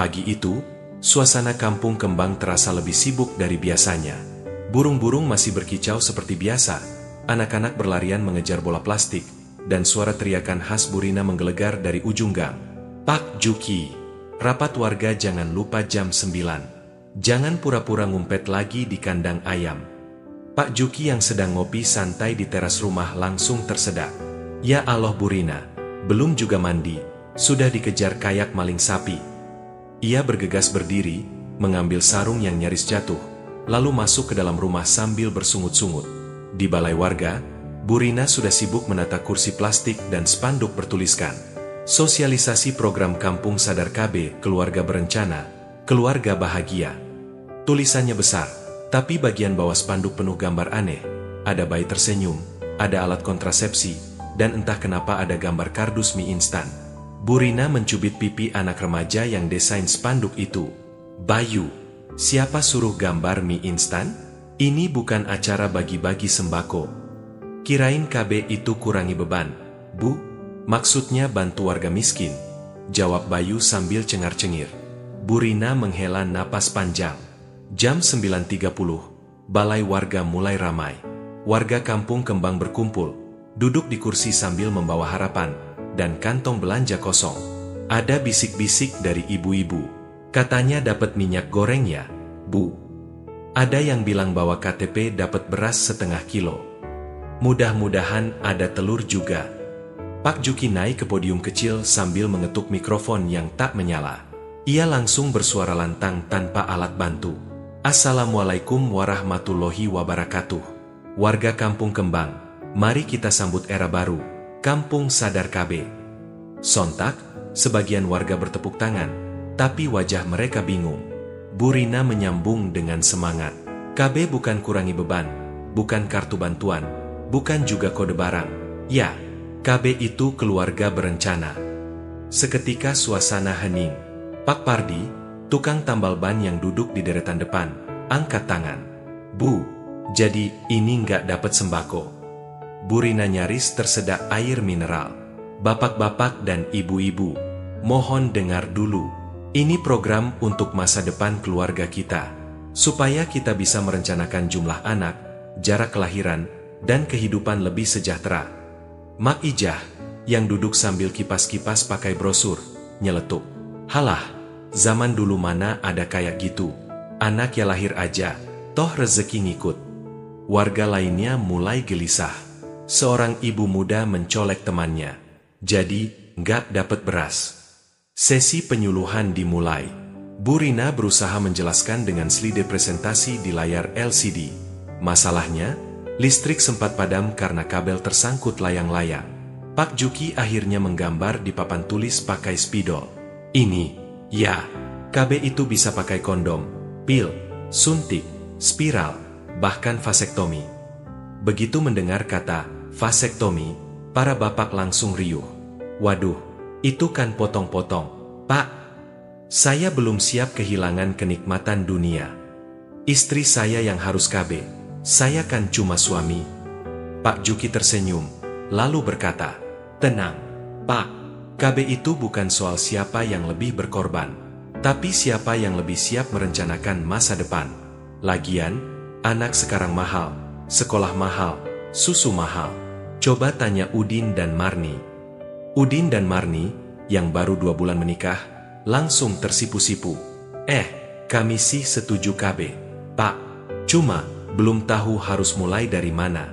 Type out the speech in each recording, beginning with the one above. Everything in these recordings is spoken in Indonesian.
Pagi itu, suasana kampung kembang terasa lebih sibuk dari biasanya. Burung-burung masih berkicau seperti biasa, anak-anak berlarian mengejar bola plastik, dan suara teriakan khas Burina menggelegar dari ujung gang. Pak Juki, rapat warga jangan lupa jam 9. Jangan pura-pura ngumpet lagi di kandang ayam. Pak Juki yang sedang ngopi santai di teras rumah langsung tersedak. Ya Allah Burina, belum juga mandi, sudah dikejar kayak maling sapi. Ia bergegas berdiri, mengambil sarung yang nyaris jatuh, lalu masuk ke dalam rumah sambil bersungut-sungut. Di balai warga, Burina sudah sibuk menata kursi plastik dan spanduk bertuliskan sosialisasi program Kampung Sadar KB, keluarga berencana, keluarga bahagia. Tulisannya besar, tapi bagian bawah spanduk penuh gambar aneh. Ada bayi tersenyum, ada alat kontrasepsi, dan entah kenapa ada gambar kardus mie instan. Burina mencubit pipi anak remaja yang desain spanduk itu. Bayu, siapa suruh gambar mie instan? Ini bukan acara bagi-bagi sembako. Kirain KB itu kurangi beban. Bu, maksudnya bantu warga miskin, jawab Bayu sambil cengar-cengir. Burina menghela napas panjang. Jam 9.30, balai warga mulai ramai. Warga kampung kembang berkumpul, duduk di kursi sambil membawa harapan, dan kantong belanja kosong. Ada bisik-bisik dari ibu-ibu. Katanya dapat minyak goreng ya, Bu. Ada yang bilang bahwa KTP dapat beras setengah kilo. Mudah-mudahan ada telur juga. Pak Juki naik ke podium kecil sambil mengetuk mikrofon yang tak menyala. Ia langsung bersuara lantang tanpa alat bantu. Assalamualaikum warahmatullahi wabarakatuh. Warga kampung kembang, mari kita sambut era baru, Kampung Sadar KB. Sontak, sebagian warga bertepuk tangan, tapi wajah mereka bingung. Burina menyambung dengan semangat. KB bukan kurangi beban, bukan kartu bantuan, bukan juga kode barang. Ya, KB itu keluarga berencana. Seketika suasana hening. Pak Pardi, tukang tambal ban yang duduk di deretan depan, angkat tangan. Bu, jadi ini nggak dapat sembako. Burina nyaris tersedak air mineral. Bapak-bapak dan ibu-ibu, mohon dengar dulu. Ini program untuk masa depan keluarga kita. Supaya kita bisa merencanakan jumlah anak, jarak kelahiran, dan kehidupan lebih sejahtera. Mak Ijah, yang duduk sambil kipas-kipas pakai brosur, nyeletuk. Halah, zaman dulu mana ada kayak gitu. Anak ya lahir aja, toh rezeki ngikut. Warga lainnya mulai gelisah. Seorang ibu muda mencolek temannya. Jadi, nggak dapat beras. Sesi penyuluhan dimulai. Burina berusaha menjelaskan dengan slide presentasi di layar LCD. Masalahnya, listrik sempat padam karena kabel tersangkut layang-layang. Pak Juki akhirnya menggambar di papan tulis pakai spidol. Ini, ya, KB itu bisa pakai kondom, pil, suntik, spiral, bahkan vasektomi. Begitu mendengar kata vasektomi, para bapak langsung riuh. Waduh, itu kan potong-potong. Pak, saya belum siap kehilangan kenikmatan dunia. Istri saya yang harus KB, saya kan cuma suami. Pak Juki tersenyum, lalu berkata, tenang, Pak, KB itu bukan soal siapa yang lebih berkorban, tapi siapa yang lebih siap merencanakan masa depan. Lagian, anak sekarang mahal, sekolah mahal, susu mahal. Coba tanya Udin dan Marni. Udin dan Marni, yang baru 2 bulan menikah, langsung tersipu-sipu. Kami sih setuju KB, Pak. Cuma, belum tahu harus mulai dari mana.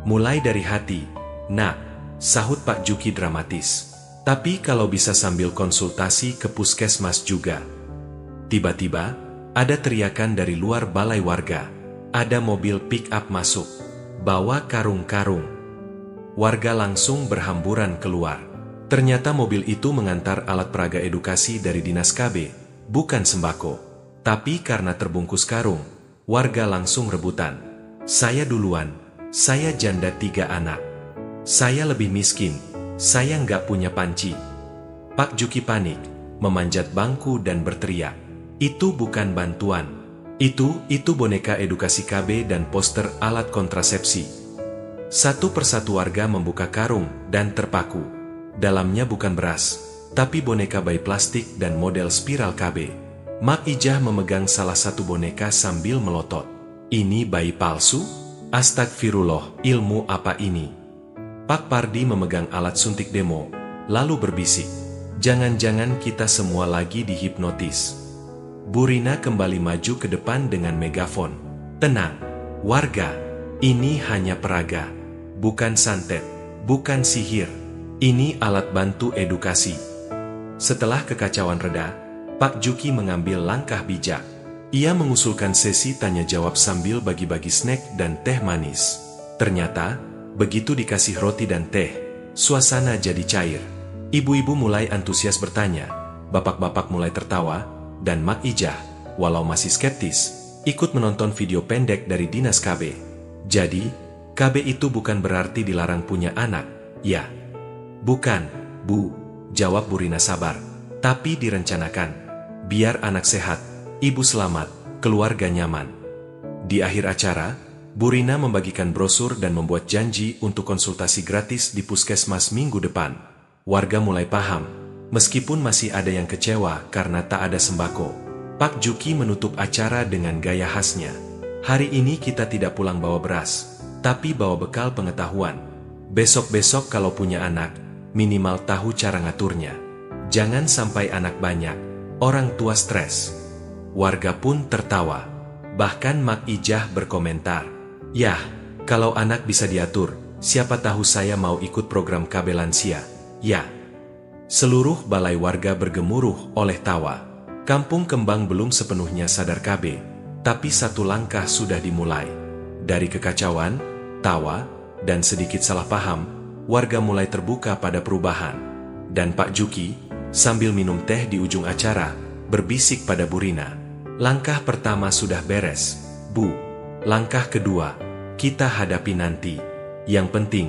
Mulai dari hati, Nak, sahut Pak Juki dramatis. Tapi kalau bisa sambil konsultasi ke puskesmas juga. Tiba-tiba, ada teriakan dari luar balai warga. Ada mobil pick-up masuk, bawa karung-karung. Warga langsung berhamburan keluar. Ternyata mobil itu mengantar alat peraga edukasi dari Dinas KB, bukan sembako. Tapi karena terbungkus karung, warga langsung rebutan. Saya duluan, saya janda 3 anak. Saya lebih miskin, saya nggak punya panci. Pak Juki panik, memanjat bangku dan berteriak. Itu bukan bantuan. Itu boneka edukasi KB dan poster alat kontrasepsi. Satu persatu warga membuka karung dan terpaku. Dalamnya bukan beras, tapi boneka bayi plastik dan model spiral KB. Mak Ijah memegang salah satu boneka sambil melotot. Ini bayi palsu? Astagfirullah, ilmu apa ini? Pak Pardi memegang alat suntik demo, lalu berbisik. Jangan-jangan kita semua lagi dihipnotis. Bu Rina kembali maju ke depan dengan megafon. Tenang, warga, ini hanya peraga. Bukan santet, bukan sihir. Ini alat bantu edukasi. Setelah kekacauan reda, Pak Juki mengambil langkah bijak. Ia mengusulkan sesi tanya-jawab sambil bagi-bagi snack dan teh manis. Ternyata, begitu dikasih roti dan teh, suasana jadi cair. Ibu-ibu mulai antusias bertanya, bapak-bapak mulai tertawa, dan Mak Ijah, walau masih skeptis, ikut menonton video pendek dari Dinas KB. Jadi, KB itu bukan berarti dilarang punya anak, ya? Bukan, Bu, jawab Bu Rina sabar. Tapi direncanakan, biar anak sehat, ibu selamat, keluarga nyaman. Di akhir acara, Bu Rina membagikan brosur dan membuat janji untuk konsultasi gratis di puskesmas minggu depan. Warga mulai paham, meskipun masih ada yang kecewa karena tak ada sembako. Pak Juki menutup acara dengan gaya khasnya. Hari ini kita tidak pulang bawa beras, tapi bawa bekal pengetahuan. Besok-besok kalau punya anak, minimal tahu cara ngaturnya. Jangan sampai anak banyak, orang tua stres. Warga pun tertawa. Bahkan Mak Ijah berkomentar, "Yah, kalau anak bisa diatur, siapa tahu saya mau ikut program KB Lansia." Ya. Seluruh balai warga bergemuruh oleh tawa. Kampung Kembang belum sepenuhnya sadar KB, tapi satu langkah sudah dimulai. Dari kekacauan, tawa, dan sedikit salah paham, warga mulai terbuka pada perubahan. Dan Pak Juki, sambil minum teh di ujung acara, berbisik pada Bu Rina. Langkah pertama sudah beres, Bu. Langkah kedua, kita hadapi nanti. Yang penting,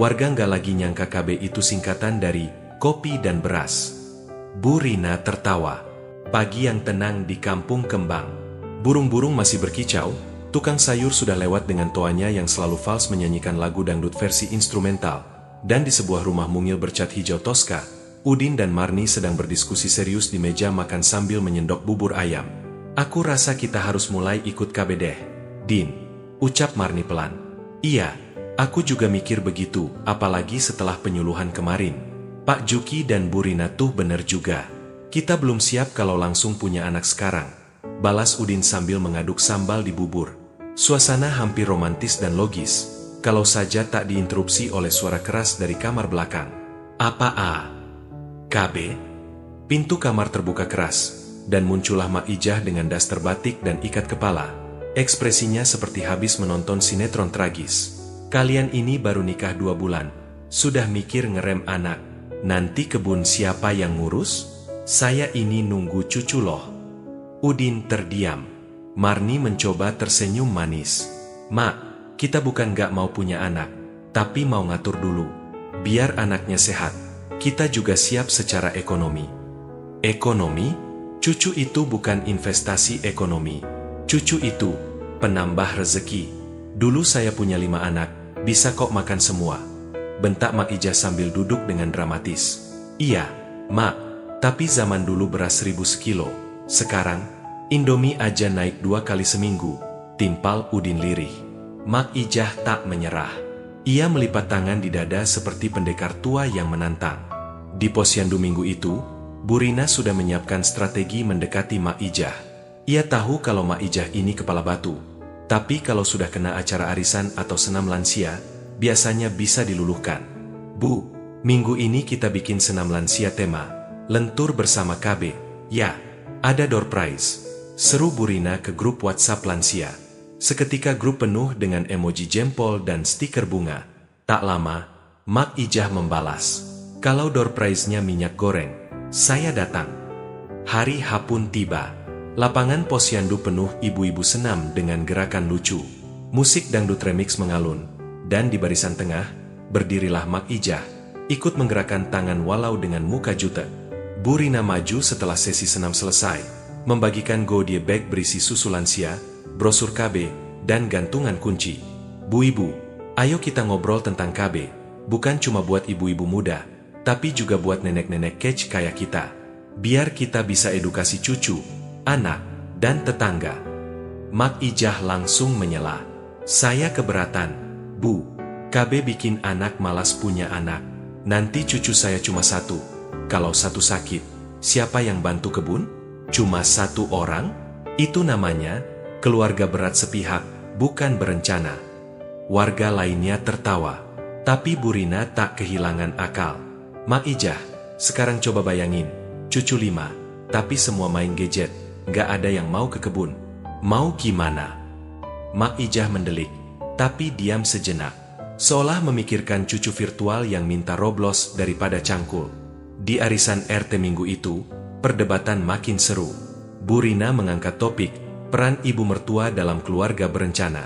warga nggak lagi nyangka KB itu singkatan dari kopi dan beras. Bu Rina tertawa. Pagi yang tenang di Kampung Kembang. Burung-burung masih berkicau, tukang sayur sudah lewat dengan toanya yang selalu fals menyanyikan lagu dangdut versi instrumental. Dan di sebuah rumah mungil bercat hijau Tosca, Udin dan Marni sedang berdiskusi serius di meja makan sambil menyendok bubur ayam. "Aku rasa kita harus mulai ikut KB deh, Din," ucap Marni pelan. "Iya, aku juga mikir begitu, apalagi setelah penyuluhan kemarin. Pak Juki dan Bu Rina tuh bener juga. Kita belum siap kalau langsung punya anak sekarang," balas Udin sambil mengaduk sambal di bubur. Suasana hampir romantis dan logis, kalau saja tak diinterupsi oleh suara keras dari kamar belakang. "Apa KB?" Pintu kamar terbuka keras, dan muncullah Mak Ijah dengan daster batik dan ikat kepala. Ekspresinya seperti habis menonton sinetron tragis. "Kalian ini baru nikah 2 bulan, sudah mikir ngerem anak. Nanti kebun siapa yang ngurus? Saya ini nunggu cucu loh." Udin terdiam. Marni mencoba tersenyum manis. "Mak, kita bukan gak mau punya anak, tapi mau ngatur dulu. Biar anaknya sehat, kita juga siap secara ekonomi." "Ekonomi? Cucu itu bukan investasi ekonomi. Cucu itu penambah rezeki. Dulu saya punya 5 anak, bisa kok makan semua," bentak Mak Ijah sambil duduk dengan dramatis. "Iya, Mak. Tapi zaman dulu beras 1000 sekilo, sekarang Indomie aja naik 2 kali seminggu," timpal Udin lirih. Mak Ijah tak menyerah. Ia melipat tangan di dada seperti pendekar tua yang menantang. Di posyandu minggu itu, Bu Rina sudah menyiapkan strategi mendekati Mak Ijah. Ia tahu kalau Mak Ijah ini kepala batu, tapi kalau sudah kena acara arisan atau senam lansia, biasanya bisa diluluhkan. "Bu, minggu ini kita bikin senam lansia tema lentur bersama KB, ya, ada door prize," seru Bu Rina ke grup WhatsApp lansia. Seketika grup penuh dengan emoji jempol dan stiker bunga. Tak lama, Mak Ijah membalas, "Kalau door prize-nya minyak goreng, saya datang." Hari H pun tiba. Lapangan posyandu penuh ibu-ibu senam dengan gerakan lucu. Musik dangdut remix mengalun, dan di barisan tengah, berdirilah Mak Ijah, ikut menggerakkan tangan walau dengan muka jutek. Bu Rina maju setelah sesi senam selesai, membagikan goodie bag berisi susu lansia, brosur KB, dan gantungan kunci. "Bu Ibu, ayo kita ngobrol tentang KB, bukan cuma buat ibu-ibu muda, tapi juga buat nenek-nenek kece kayak kita. Biar kita bisa edukasi cucu, anak, dan tetangga. Mak Ijah langsung menyela. Saya keberatan, Bu. KB bikin anak malas punya anak. Nanti cucu saya cuma satu. Kalau satu sakit, siapa yang bantu kebun? Cuma satu orang? Itu namanya keluarga berat sepihak, bukan berencana. Warga lainnya tertawa. Tapi Bu Rina tak kehilangan akal. Mak Ijah, sekarang coba bayangin, cucu 5, tapi semua main gadget, nggak ada yang mau ke kebun. Mau gimana? Mak Ijah mendelik, tapi diam sejenak. Seolah memikirkan cucu virtual yang minta Roblox daripada cangkul. Di arisan RT minggu itu, perdebatan makin seru. Bu Rina mengangkat topik, peran ibu mertua dalam keluarga berencana.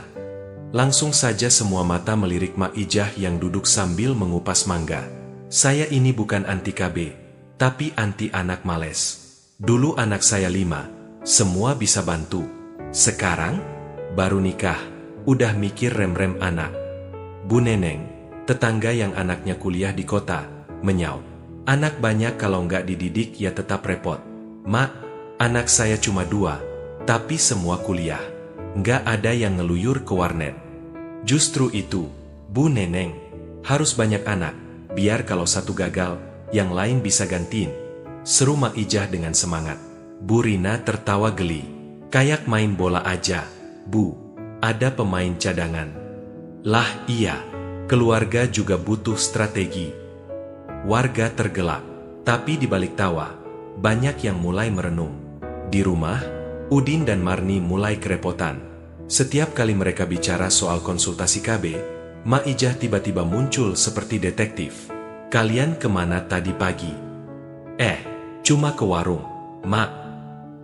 Langsung saja semua mata melirik Mak Ijah yang duduk sambil mengupas mangga. Saya ini bukan anti KB, tapi anti anak males. Dulu anak saya 5, semua bisa bantu. Sekarang, baru nikah, udah mikir rem-rem anak. Bu Neneng, tetangga yang anaknya kuliah di kota, menyaut. Anak banyak kalau nggak dididik ya tetap repot. Mak, anak saya cuma 2, tapi semua kuliah. Nggak ada yang ngeluyur ke warnet. Justru itu, Bu Neneng, harus banyak anak, biar kalau satu gagal, yang lain bisa gantiin. Seru Mak Ijah dengan semangat. Bu Rina tertawa geli. Kayak main bola aja, Bu. Ada pemain cadangan. Lah iya, keluarga juga butuh strategi. Warga tergelak, tapi di balik tawa, banyak yang mulai merenung. Di rumah, Udin dan Marni mulai kerepotan. Setiap kali mereka bicara soal konsultasi KB, Mak Ijah tiba-tiba muncul seperti detektif. Kalian kemana tadi pagi? Cuma ke warung, Mak.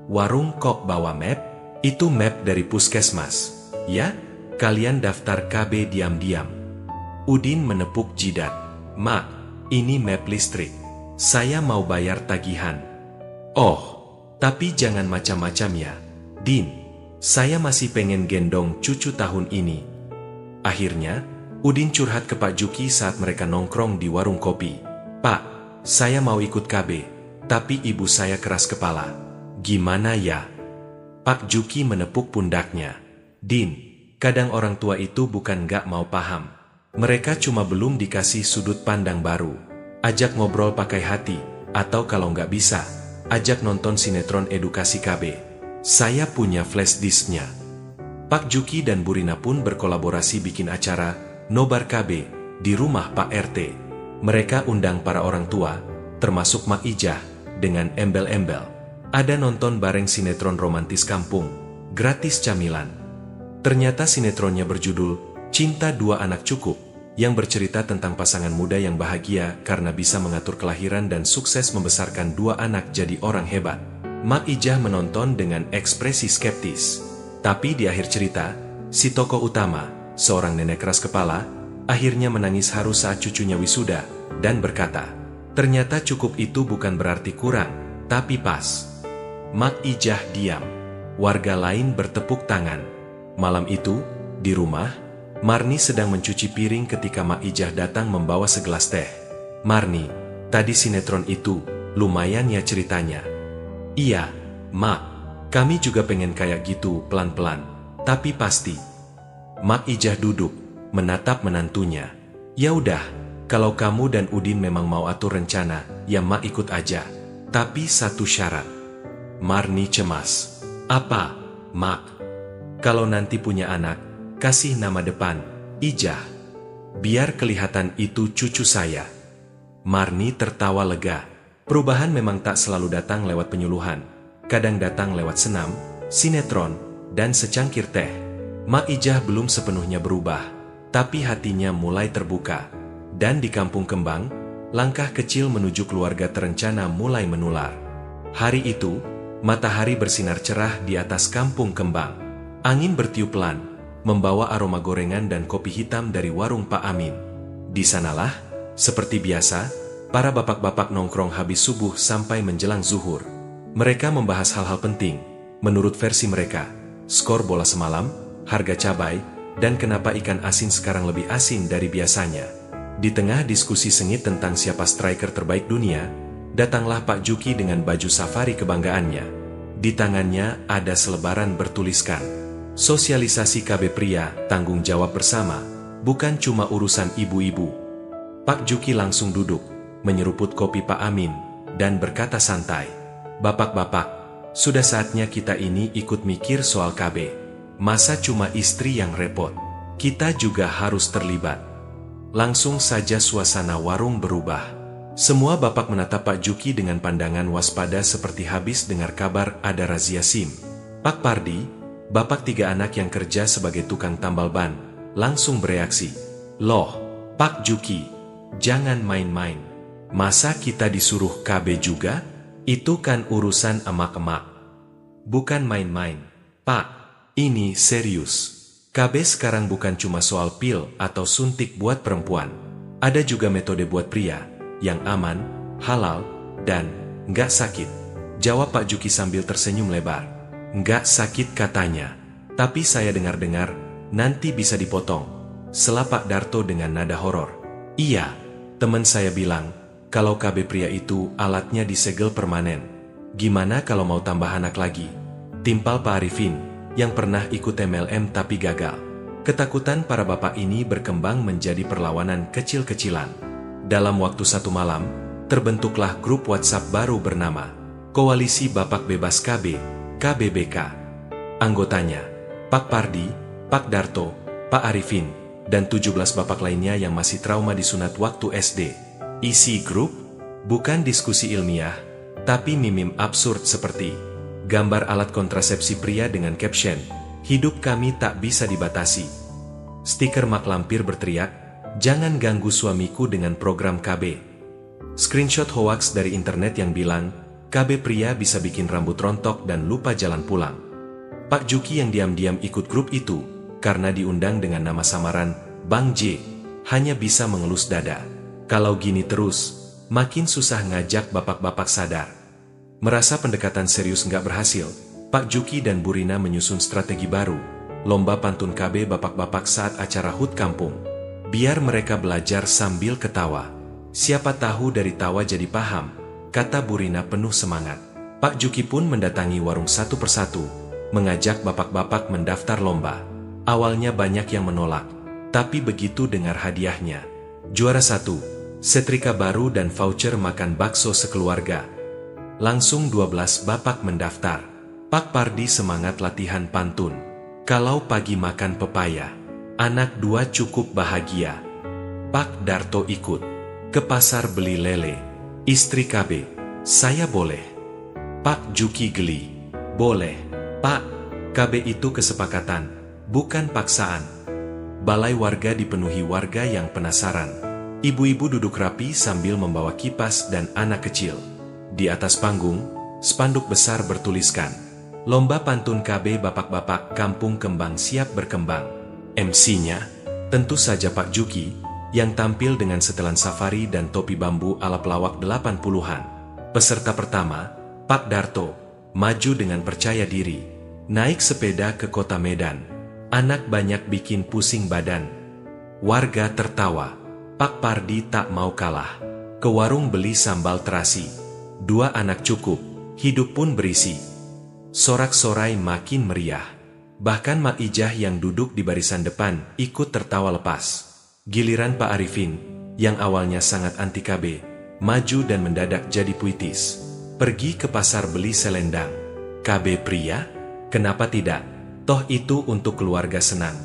Warung kok bawa map? Itu map dari puskesmas. Ya, kalian daftar KB diam-diam. Udin menepuk jidat. Mak, ini map listrik. Saya mau bayar tagihan. Oh, tapi jangan macam-macam ya, Din. Saya masih pengen gendong cucu tahun ini. Akhirnya, Udin curhat ke Pak Juki saat mereka nongkrong di warung kopi. Pak, saya mau ikut KB, tapi ibu saya keras kepala. Gimana ya? Pak Juki menepuk pundaknya. Din, kadang orang tua itu bukan nggak mau paham. Mereka cuma belum dikasih sudut pandang baru. Ajak ngobrol pakai hati, atau kalau nggak bisa, ajak nonton sinetron edukasi KB. Saya punya flash disknya. Pak Juki dan Bu Rina pun berkolaborasi bikin acara Nobar KB di rumah Pak RT. Mereka undang para orang tua, termasuk Mak Ijah, dengan embel-embel. Ada nonton bareng sinetron romantis kampung, gratis camilan. Ternyata sinetronnya berjudul Cinta Dua Anak Cukup, yang bercerita tentang pasangan muda yang bahagia karena bisa mengatur kelahiran dan sukses membesarkan 2 anak jadi orang hebat. Mak Ijah menonton dengan ekspresi skeptis. Tapi di akhir cerita, si tokoh utama, seorang nenek keras kepala, akhirnya menangis haru saat cucunya wisuda, dan berkata, ternyata cukup itu bukan berarti kurang, tapi pas. Mak Ijah diam. Warga lain bertepuk tangan. Malam itu, di rumah, Marni sedang mencuci piring ketika Mak Ijah datang membawa segelas teh. Marni, tadi sinetron itu, lumayan ya ceritanya. Iya, Mak, kami juga pengen kayak gitu pelan-pelan, tapi pasti. Mak Ijah duduk, menatap menantunya. Ya udah, kalau kamu dan Udin memang mau atur rencana, ya Mak ikut aja. Tapi satu syarat. Marni cemas. Apa, Mak? Kalau nanti punya anak, kasih nama depan, Ijah. Biar kelihatan itu cucu saya. Marni tertawa lega. Perubahan memang tak selalu datang lewat penyuluhan. Kadang datang lewat senam, sinetron, dan secangkir teh. Mak Ijah belum sepenuhnya berubah, tapi hatinya mulai terbuka. Dan di Kampung Kembang, langkah kecil menuju keluarga terencana mulai menular. Hari itu, matahari bersinar cerah di atas Kampung Kembang. Angin bertiup pelan, membawa aroma gorengan dan kopi hitam dari warung Pak Amin. Di sanalah, seperti biasa, para bapak-bapak nongkrong habis subuh sampai menjelang zuhur. Mereka membahas hal-hal penting, menurut versi mereka, skor bola semalam, harga cabai, dan kenapa ikan asin sekarang lebih asin dari biasanya. Di tengah diskusi sengit tentang siapa striker terbaik dunia, datanglah Pak Juki dengan baju safari kebanggaannya. Di tangannya ada selebaran bertuliskan, "Sosialisasi KB Pria, tanggung jawab bersama, bukan cuma urusan ibu-ibu." Pak Juki langsung duduk, menyeruput kopi Pak Amin, dan berkata santai, "Bapak-bapak, sudah saatnya kita ini ikut mikir soal KB. Masa cuma istri yang repot? Kita juga harus terlibat." Langsung saja suasana warung berubah. Semua bapak menatap Pak Juki dengan pandangan waspada seperti habis dengar kabar ada razia SIM. Pak Pardi, bapak 3 anak yang kerja sebagai tukang tambal ban, langsung bereaksi, "Loh, Pak Juki, jangan main-main. Masa kita disuruh KB juga? Itu kan urusan emak-emak. Bukan main-main, Pak. Ini serius. KB sekarang bukan cuma soal pil atau suntik buat perempuan. Ada juga metode buat pria, yang aman, halal, dan nggak sakit." Jawab Pak Juki sambil tersenyum lebar. "Nggak sakit katanya. Tapi saya dengar-dengar, nanti bisa dipotong," sela Pak Darto dengan nada horor. "Iya, teman saya bilang, kalau KB pria itu alatnya disegel permanen. Gimana kalau mau tambah anak lagi?" Timpal Pak Arifin, yang pernah ikut MLM tapi gagal. Ketakutan para bapak ini berkembang menjadi perlawanan kecil-kecilan. Dalam waktu 1 malam, terbentuklah grup WhatsApp baru bernama Koalisi Bapak Bebas KB, KBBK. Anggotanya, Pak Pardi, Pak Darto, Pak Arifin, dan 17 bapak lainnya yang masih trauma disunat waktu SD. Isi grup, bukan diskusi ilmiah, tapi meme absurd seperti gambar alat kontrasepsi pria dengan caption, "Hidup kami tak bisa dibatasi." Stiker mak lampir berteriak, "Jangan ganggu suamiku dengan program KB." Screenshot hoaks dari internet yang bilang, KB pria bisa bikin rambut rontok dan lupa jalan pulang. Pak Juki yang diam-diam ikut grup itu, karena diundang dengan nama samaran, Bang J, hanya bisa mengelus dada. Kalau gini terus, makin susah ngajak bapak-bapak sadar. Merasa pendekatan serius nggak berhasil, Pak Juki dan Bu Rina menyusun strategi baru, lomba pantun KB bapak-bapak saat acara HUT kampung. Biar mereka belajar sambil ketawa. Siapa tahu dari tawa jadi paham, kata Bu Rina penuh semangat. Pak Juki pun mendatangi warung satu persatu, mengajak bapak-bapak mendaftar lomba. Awalnya banyak yang menolak, tapi begitu dengar hadiahnya, juara 1, setrika baru dan voucher makan bakso sekeluarga, langsung 12 bapak mendaftar. Pak Pardi semangat latihan pantun. Kalau pagi makan pepaya, anak 2 cukup bahagia. Pak Darto ikut ke pasar beli lele. Istri KB, saya boleh? Pak Juki geli, boleh. Pak, KB itu kesepakatan, bukan paksaan. Balai warga dipenuhi warga yang penasaran. Ibu-ibu duduk rapi sambil membawa kipas dan anak kecil. Di atas panggung, spanduk besar bertuliskan, "Lomba Pantun KB Bapak-Bapak Kampung Kembang siap berkembang." MC-nya, tentu saja Pak Juki, yang tampil dengan setelan safari dan topi bambu ala pelawak 80-an. Peserta pertama, Pak Darto, maju dengan percaya diri, naik sepeda ke kota Medan. Anak banyak bikin pusing badan. Warga tertawa. Pak Pardi tak mau kalah. Ke warung beli sambal terasi. 2 anak cukup, hidup pun berisi. Sorak-sorai makin meriah. Bahkan Mak Ijah yang duduk di barisan depan ikut tertawa lepas. Giliran Pak Arifin, yang awalnya sangat anti KB, maju dan mendadak jadi puitis. Pergi ke pasar beli selendang. KB pria? Kenapa tidak? Toh itu untuk keluarga senang.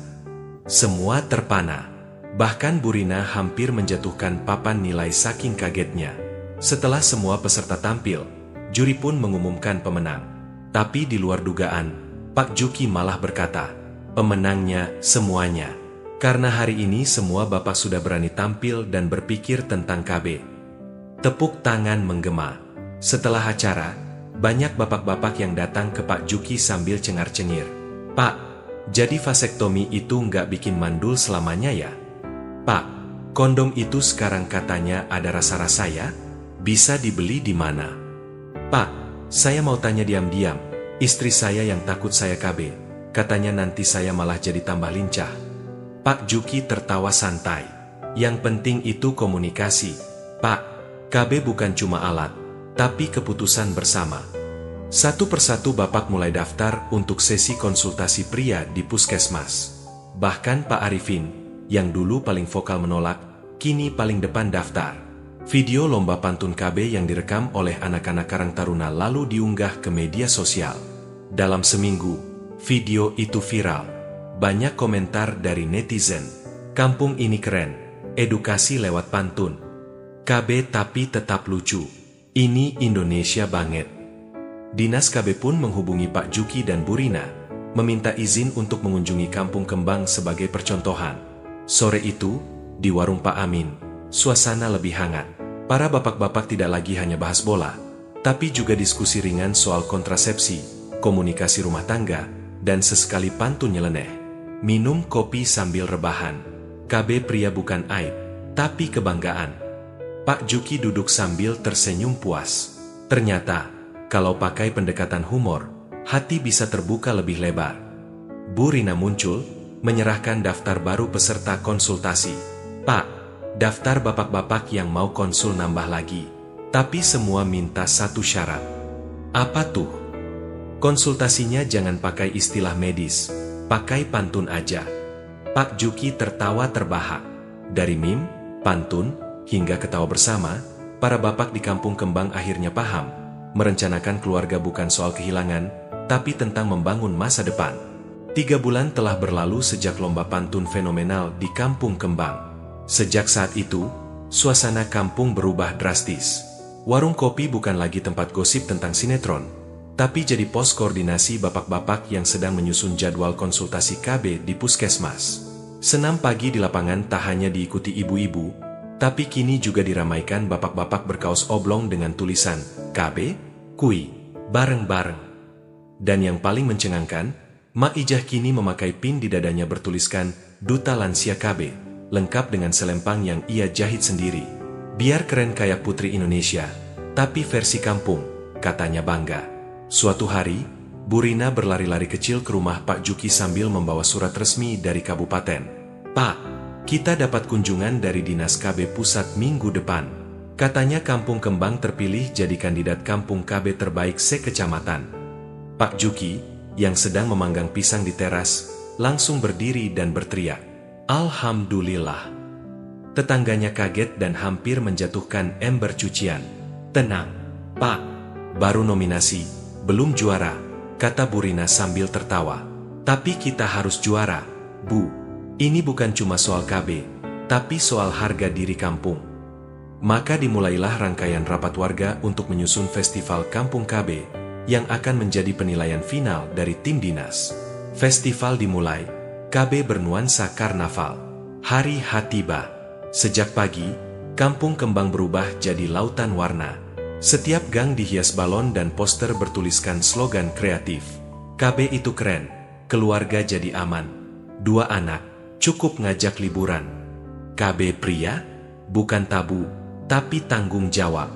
Semua terpana. Bahkan Bu Rina hampir menjatuhkan papan nilai saking kagetnya. Setelah semua peserta tampil, juri pun mengumumkan pemenang. Tapi di luar dugaan, Pak Juki malah berkata, pemenangnya semuanya. Karena hari ini semua bapak sudah berani tampil dan berpikir tentang KB. Tepuk tangan menggema. Setelah acara, banyak bapak-bapak yang datang ke Pak Juki sambil cengar-cengir. "Pak, jadi vasektomi itu nggak bikin mandul selamanya ya? Pak, kondom itu sekarang katanya ada rasa-rasa ya? Bisa dibeli di mana? Pak, saya mau tanya diam-diam, istri saya yang takut saya KB, katanya nanti saya malah jadi tambah lincah." Pak Juki tertawa santai. Yang penting itu komunikasi, Pak. KB bukan cuma alat, tapi keputusan bersama. Satu persatu Bapak mulai daftar untuk sesi konsultasi pria di puskesmas. Bahkan Pak Arifin, yang dulu paling vokal menolak, kini paling depan daftar. Video lomba pantun KB yang direkam oleh anak-anak Karang Taruna lalu diunggah ke media sosial. Dalam seminggu, video itu viral. Banyak komentar dari netizen. Kampung ini keren, edukasi lewat pantun. KB tapi tetap lucu. Ini Indonesia banget. Dinas KB pun menghubungi Pak Juki dan Bu Rina, meminta izin untuk mengunjungi Kampung Kembang sebagai percontohan. Sore itu, di warung Pak Amin, suasana lebih hangat. Para bapak-bapak tidak lagi hanya bahas bola, tapi juga diskusi ringan soal kontrasepsi, komunikasi rumah tangga, dan sesekali pantun nyeleneh. Minum kopi sambil rebahan. KB pria bukan aib, tapi kebanggaan. Pak Juki duduk sambil tersenyum puas. Ternyata, kalau pakai pendekatan humor, hati bisa terbuka lebih lebar. Bu Rina muncul, menyerahkan daftar baru peserta konsultasi. Pak, daftar bapak-bapak yang mau konsul nambah lagi. Tapi semua minta satu syarat. Apa tuh? Konsultasinya jangan pakai istilah medis, pakai pantun aja. Pak Juki tertawa terbahak. Dari meme, pantun, hingga ketawa bersama, para bapak di Kampung Kembang akhirnya paham. Merencanakan keluarga bukan soal kehilangan, tapi tentang membangun masa depan. 3 bulan telah berlalu sejak lomba pantun fenomenal di Kampung Kembang. Sejak saat itu, suasana kampung berubah drastis. Warung kopi bukan lagi tempat gosip tentang sinetron, tapi jadi pos koordinasi bapak-bapak yang sedang menyusun jadwal konsultasi KB di puskesmas. Senam pagi di lapangan tak hanya diikuti ibu-ibu, tapi kini juga diramaikan bapak-bapak berkaos oblong dengan tulisan KB, kui, bareng-bareng. Dan yang paling mencengangkan, Mak Ijah kini memakai pin di dadanya bertuliskan Duta Lansia KB. Lengkap dengan selempang yang ia jahit sendiri. Biar keren kayak putri Indonesia, tapi versi kampung, katanya bangga. Suatu hari, Bu Rina berlari-lari kecil ke rumah Pak Juki sambil membawa surat resmi dari kabupaten. Pak, kita dapat kunjungan dari Dinas KB Pusat minggu depan. Katanya Kampung Kembang terpilih jadi kandidat Kampung KB terbaik se-kecamatan. Pak Juki, yang sedang memanggang pisang di teras, langsung berdiri dan berteriak, Alhamdulillah. Tetangganya kaget dan hampir menjatuhkan ember cucian. Tenang, Pak, baru nominasi, belum juara, kata Bu Rina sambil tertawa. Tapi kita harus juara, Bu. Ini bukan cuma soal KB, tapi soal harga diri kampung. Maka dimulailah rangkaian rapat warga untuk menyusun festival Kampung KB, yang akan menjadi penilaian final dari tim dinas. Festival dimulai, KB bernuansa karnaval. Hari H tiba. Sejak pagi, Kampung Kembang berubah jadi lautan warna. Setiap gang dihias balon dan poster bertuliskan slogan kreatif. KB itu keren, keluarga jadi aman. 2 anak, cukup ngajak liburan. KB pria, bukan tabu, tapi tanggung jawab.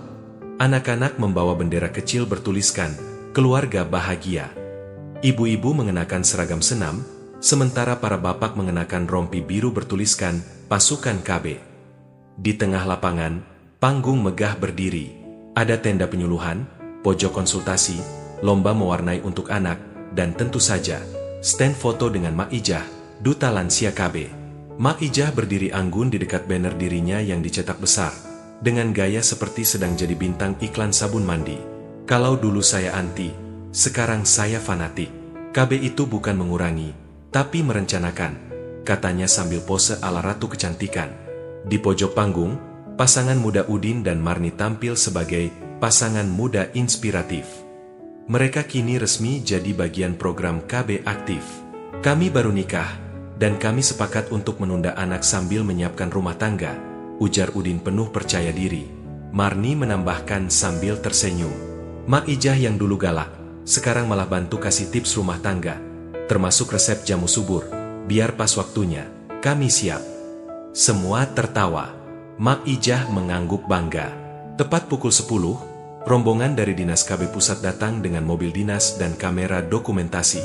Anak-anak membawa bendera kecil bertuliskan, keluarga bahagia. Ibu-ibu mengenakan seragam senam, sementara para bapak mengenakan rompi biru bertuliskan pasukan KB. Di tengah lapangan, panggung megah berdiri. Ada tenda penyuluhan, pojok konsultasi, lomba mewarnai untuk anak, dan tentu saja, stand foto dengan Mak Ijah, Duta Lansia KB. Mak Ijah berdiri anggun di dekat banner dirinya yang dicetak besar, dengan gaya seperti sedang jadi bintang iklan sabun mandi. Kalau dulu saya anti, sekarang saya fanatik. KB itu bukan mengurangi, tapi merencanakan, katanya sambil pose ala ratu kecantikan. Di pojok panggung, pasangan muda Udin dan Marni tampil sebagai pasangan muda inspiratif. Mereka kini resmi jadi bagian program KB Aktif. Kami baru nikah, dan kami sepakat untuk menunda anak sambil menyiapkan rumah tangga, ujar Udin penuh percaya diri. Marni menambahkan sambil tersenyum. Mak Ijah yang dulu galak, sekarang malah bantu kasih tips rumah tangga, termasuk resep jamu subur, biar pas waktunya, kami siap. Semua tertawa. Mak Ijah mengangguk bangga. Tepat pukul 10, rombongan dari Dinas KB Pusat datang dengan mobil dinas dan kamera dokumentasi.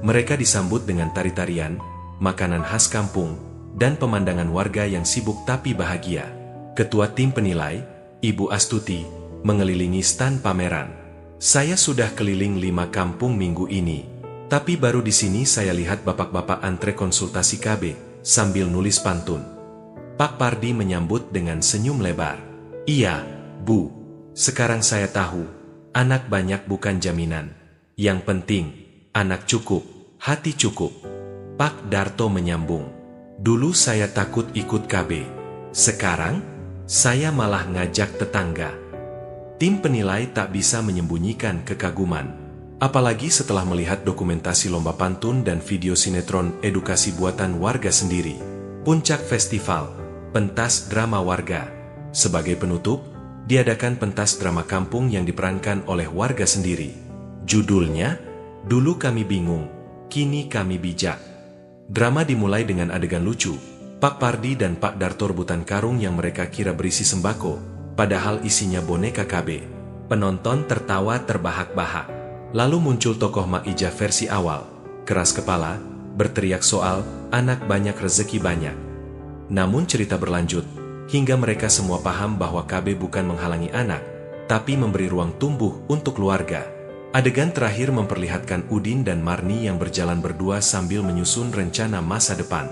Mereka disambut dengan tari-tarian, makanan khas kampung, dan pemandangan warga yang sibuk tapi bahagia. Ketua tim penilai, Ibu Astuti, mengelilingi stan pameran. Saya sudah keliling 5 kampung minggu ini, tapi baru di sini saya lihat bapak-bapak antre konsultasi KB, sambil nulis pantun. Pak Pardi menyambut dengan senyum lebar. Iya, Bu, sekarang saya tahu, anak banyak bukan jaminan. Yang penting, anak cukup, hati cukup. Pak Darto menyambung. Dulu saya takut ikut KB. Sekarang, saya malah ngajak tetangga. Tim penilai tak bisa menyembunyikan kekaguman. Apalagi setelah melihat dokumentasi lomba pantun dan video sinetron edukasi buatan warga sendiri. Puncak festival, pentas drama warga. Sebagai penutup, diadakan pentas drama kampung yang diperankan oleh warga sendiri. Judulnya, Dulu Kami Bingung, Kini Kami Bijak. Drama dimulai dengan adegan lucu. Pak Pardi dan Pak Darto rebutan karung yang mereka kira berisi sembako, padahal isinya boneka KB. Penonton tertawa terbahak-bahak. Lalu muncul tokoh Mak Ijah versi awal, keras kepala, berteriak soal anak banyak rezeki banyak. Namun cerita berlanjut, hingga mereka semua paham bahwa KB bukan menghalangi anak, tapi memberi ruang tumbuh untuk keluarga. Adegan terakhir memperlihatkan Udin dan Marni yang berjalan berdua sambil menyusun rencana masa depan.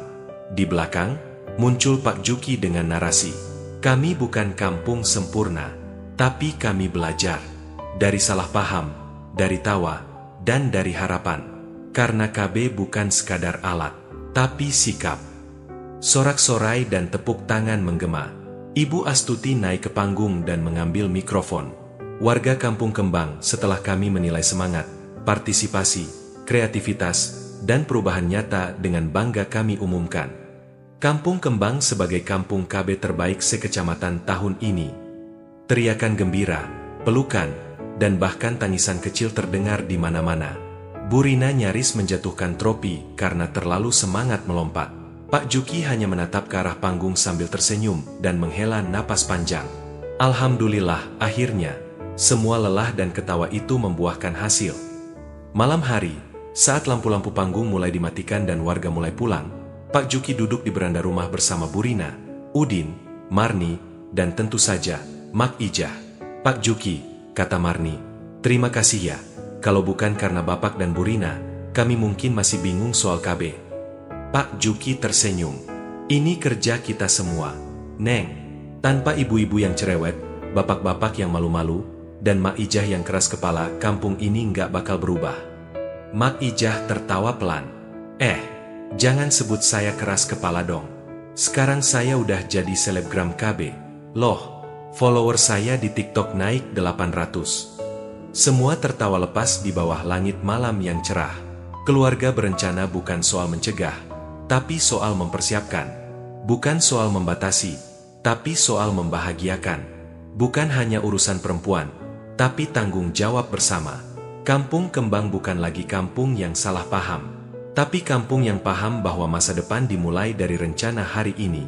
Di belakang, muncul Pak Juki dengan narasi, kami bukan kampung sempurna, tapi kami belajar. Dari salah paham, dari tawa, dan dari harapan. Karena KB bukan sekadar alat, tapi sikap. Sorak-sorai dan tepuk tangan menggema. Ibu Astuti naik ke panggung dan mengambil mikrofon. Warga Kampung Kembang, setelah kami menilai semangat, partisipasi, kreativitas, dan perubahan nyata dengan bangga kami umumkan. Kampung Kembang sebagai kampung KB terbaik sekecamatan tahun ini. Teriakan gembira, pelukan, dan bahkan tangisan kecil terdengar di mana-mana. Bu Rina nyaris menjatuhkan tropi karena terlalu semangat melompat. Pak Juki hanya menatap ke arah panggung sambil tersenyum dan menghela napas panjang. Alhamdulillah, akhirnya, semua lelah dan ketawa itu membuahkan hasil. Malam hari, saat lampu-lampu panggung mulai dimatikan dan warga mulai pulang, Pak Juki duduk di beranda rumah bersama Bu Rina, Udin, Marni, dan tentu saja, Mak Ijah. Pak Juki, kata Marni, terima kasih ya, kalau bukan karena Bapak dan Bu Rina, kami mungkin masih bingung soal KB. Pak Juki tersenyum. Ini kerja kita semua, Neng. Tanpa ibu-ibu yang cerewet, bapak-bapak yang malu-malu, dan Mak Ijah yang keras kepala, kampung ini nggak bakal berubah. Mak Ijah tertawa pelan. Jangan sebut saya keras kepala dong. Sekarang saya udah jadi selebgram KB. Loh, follower saya di TikTok naik 800. Semua tertawa lepas di bawah langit malam yang cerah. Keluarga berencana bukan soal mencegah, tapi soal mempersiapkan. Bukan soal membatasi, tapi soal membahagiakan. Bukan hanya urusan perempuan, tapi tanggung jawab bersama. Kampung Kembang bukan lagi kampung yang salah paham, tapi kampung yang paham bahwa masa depan dimulai dari rencana hari ini.